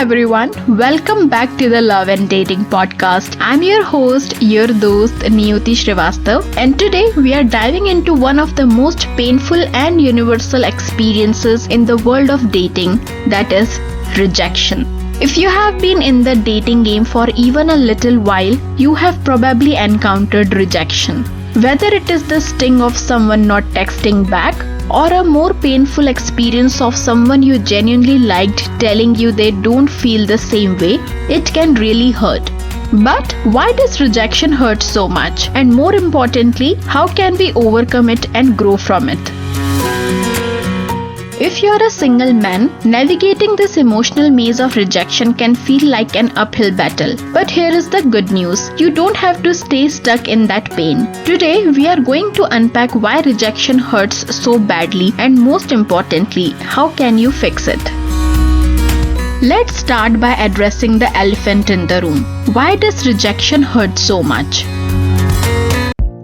everyone, welcome back to the Love and Dating podcast. I'm your host, your dost Niyuti Srivastav, and today we are diving into one of the most painful and universal experiences in the world of dating, that is rejection. If you have been in the dating game for even a little while, you have probably encountered rejection. Whether it is the sting of someone not texting back, or a more painful experience of someone you genuinely liked telling you they don't feel the same way, it can really hurt. But why does rejection hurt so much? And more importantly, how can we overcome it and grow from it? If you're a single man, navigating this emotional maze of rejection can feel like an uphill battle. But here is the good news. You don't have to stay stuck in that pain. Today, we are going to unpack why rejection hurts so badly and most importantly, how can you fix it? Let's start by addressing the elephant in the room. Why does rejection hurt so much?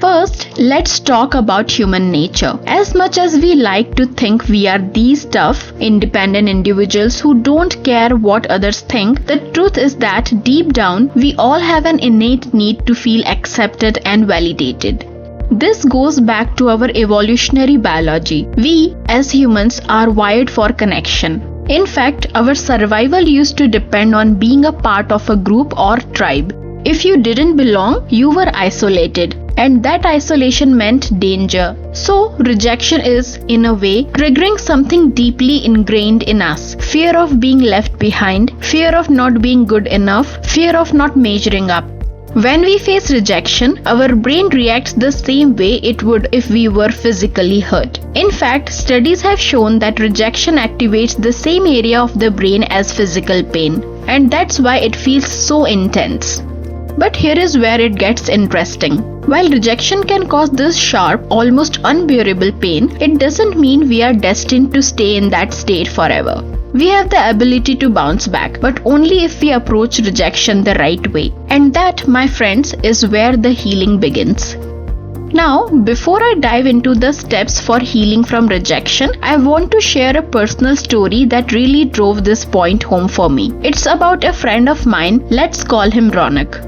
First, let's talk about human nature. As much as we like to think we are these tough, independent individuals who don't care what others think, the truth is that deep down, we all have an innate need to feel accepted and validated. This goes back to our evolutionary biology. We, as humans, are wired for connection. In fact, our survival used to depend on being a part of a group or tribe. If you didn't belong, you were isolated. And that isolation meant danger. So, rejection is, in a way, triggering something deeply ingrained in us. Fear of being left behind, fear of not being good enough, fear of not measuring up. When we face rejection, our brain reacts the same way it would if we were physically hurt. In fact, studies have shown that rejection activates the same area of the brain as physical pain. And that's why it feels so intense. But here is where it gets interesting. While rejection can cause this sharp, almost unbearable pain, it doesn't mean we are destined to stay in that state forever. We have the ability to bounce back, but only if we approach rejection the right way. And that, my friends, is where the healing begins. Now, before I dive into the steps for healing from rejection, I want to share a personal story that really drove this point home for me. It's about a friend of mine, let's call him Ronak.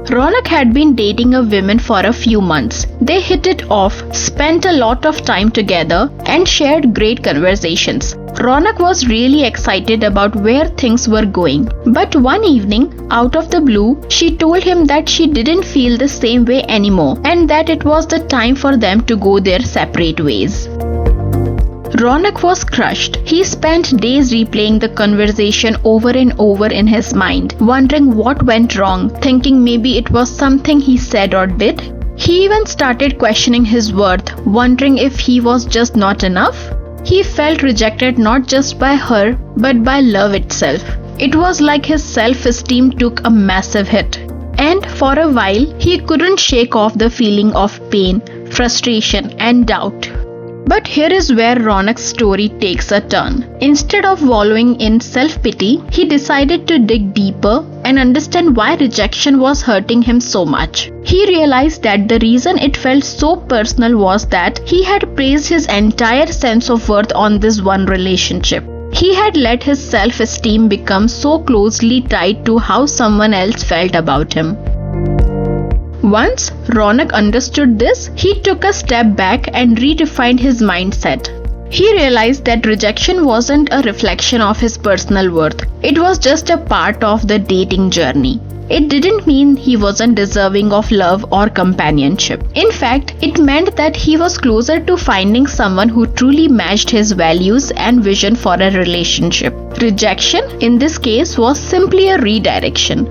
Ronak had been dating a woman for a few months. They hit it off, spent a lot of time together, and shared great conversations. Ronak was really excited about where things were going. But one evening, out of the blue, she told him that she didn't feel the same way anymore and that it was the time for them to go their separate ways. Ronak was crushed. He spent days replaying the conversation over and over in his mind, wondering what went wrong, thinking maybe it was something he said or did. He even started questioning his worth, wondering if he was just not enough. He felt rejected not just by her, but by love itself. It was like his self-esteem took a massive hit. And for a while, he couldn't shake off the feeling of pain, frustration, and doubt. But here is where Ronak's story takes a turn. Instead of wallowing in self-pity, he decided to dig deeper and understand why rejection was hurting him so much. He realized that the reason it felt so personal was that he had placed his entire sense of worth on this one relationship. He had let his self-esteem become so closely tied to how someone else felt about him. Once Ronak understood this, he took a step back and redefined his mindset. He realized that rejection wasn't a reflection of his personal worth. It was just a part of the dating journey. It didn't mean he wasn't deserving of love or companionship. In fact, it meant that he was closer to finding someone who truly matched his values and vision for a relationship. Rejection, in this case, was simply a redirection.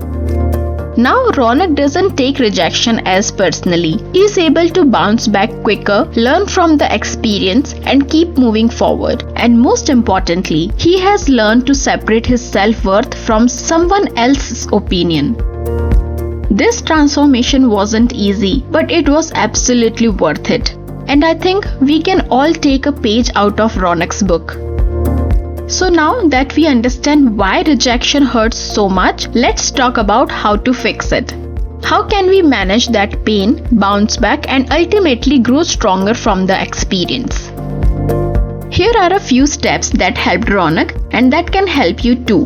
Now Ronak doesn't take rejection as personally. He is able to bounce back quicker, learn from the experience, and keep moving forward. And most importantly, he has learned to separate his self-worth from someone else's opinion. This transformation wasn't easy, but it was absolutely worth it. And I think we can all take a page out of Ronak's book. So now that we understand why rejection hurts so much, let's talk about how to fix it. How can we manage that pain, bounce back, and ultimately grow stronger from the experience? Here are a few steps that helped Ronak and that can help you too.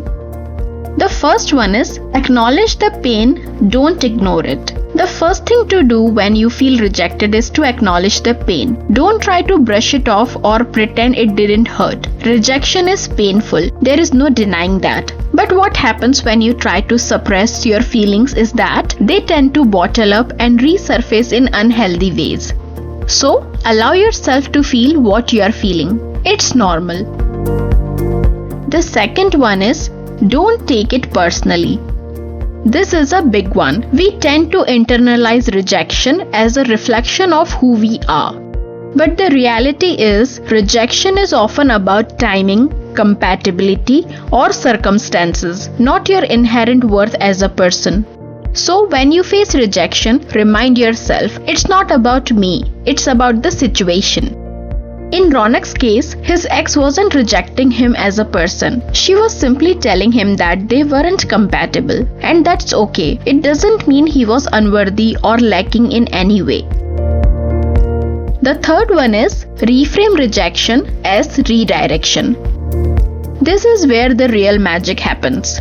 The first one is acknowledge the pain, don't ignore it. The first thing to do when you feel rejected is to acknowledge the pain. Don't try to brush it off or pretend it didn't hurt. Rejection is painful. There is no denying that. But what happens when you try to suppress your feelings is that they tend to bottle up and resurface in unhealthy ways. So, allow yourself to feel what you are feeling. It's normal. The second one is don't take it personally. This is a big one. We tend to internalize rejection as a reflection of who we are. But the reality is, rejection is often about timing, compatibility, or circumstances, not your inherent worth as a person. So when you face rejection, remind yourself, it's not about me, it's about the situation. In Ronak's case, his ex wasn't rejecting him as a person. She was simply telling him that they weren't compatible. And that's okay. It doesn't mean he was unworthy or lacking in any way. The third one is reframe rejection as redirection. This is where the real magic happens.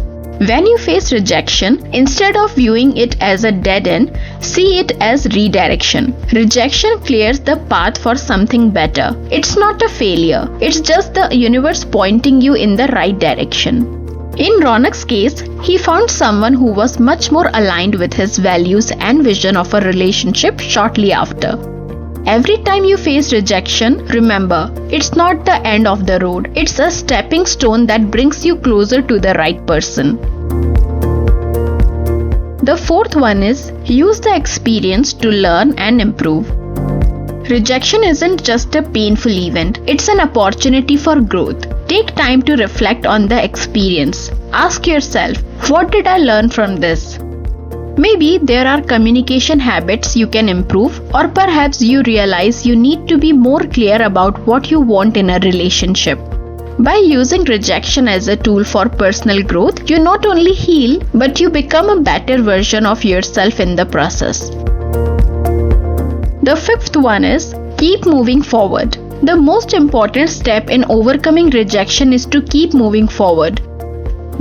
When you face rejection, instead of viewing it as a dead end, see it as redirection. Rejection clears the path for something better. It's not a failure. It's just the universe pointing you in the right direction. In Ronak's case, he found someone who was much more aligned with his values and vision of a relationship shortly after. Every time you face rejection, remember, it's not the end of the road. It's a stepping stone that brings you closer to the right person. The fourth one is use the experience to learn and improve. Rejection isn't just a painful event, it's an opportunity for growth. Take time to reflect on the experience. Ask yourself, what did I learn from this? Maybe there are communication habits you can improve, or perhaps you realize you need to be more clear about what you want in a relationship. By using rejection as a tool for personal growth, you not only heal, but you become a better version of yourself in the process. The fifth one is keep moving forward. The most important step in overcoming rejection is to keep moving forward.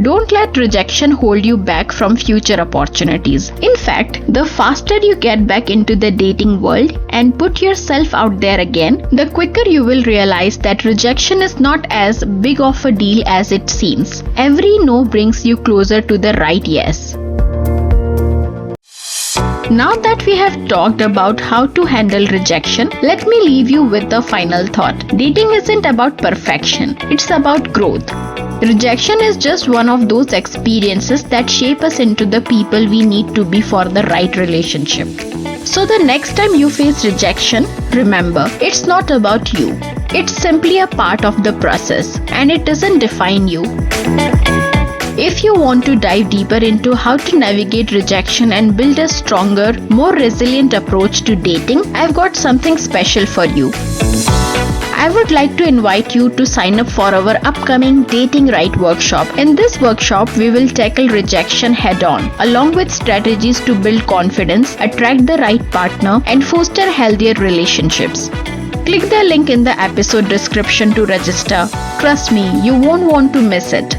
Don't let rejection hold you back from future opportunities. In fact, the faster you get back into the dating world and put yourself out there again, the quicker you will realize that rejection is not as big of a deal as it seems. Every no brings you closer to the right yes. Now that we have talked about how to handle rejection, let me leave you with the final thought. Dating isn't about perfection, it's about growth. Rejection is just one of those experiences that shape us into the people we need to be for the right relationship. So the next time you face rejection, remember, it's not about you. It's simply a part of the process, and it doesn't define you. If you want to dive deeper into how to navigate rejection and build a stronger, more resilient approach to dating, I've got something special for you. I would like to invite you to sign up for our upcoming Dating Right workshop. In this workshop, we will tackle rejection head-on, along with strategies to build confidence, attract the right partner, and foster healthier relationships. Click the link in the episode description to register. Trust me, you won't want to miss it.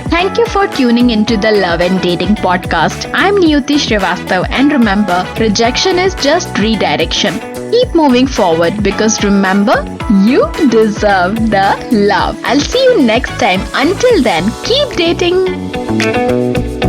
Thank you for tuning into the Love and Dating podcast. I'm Niyuti Srivastav, and remember, rejection is just redirection. Keep moving forward because remember, you deserve the love. I'll see you next time. Until then, keep dating.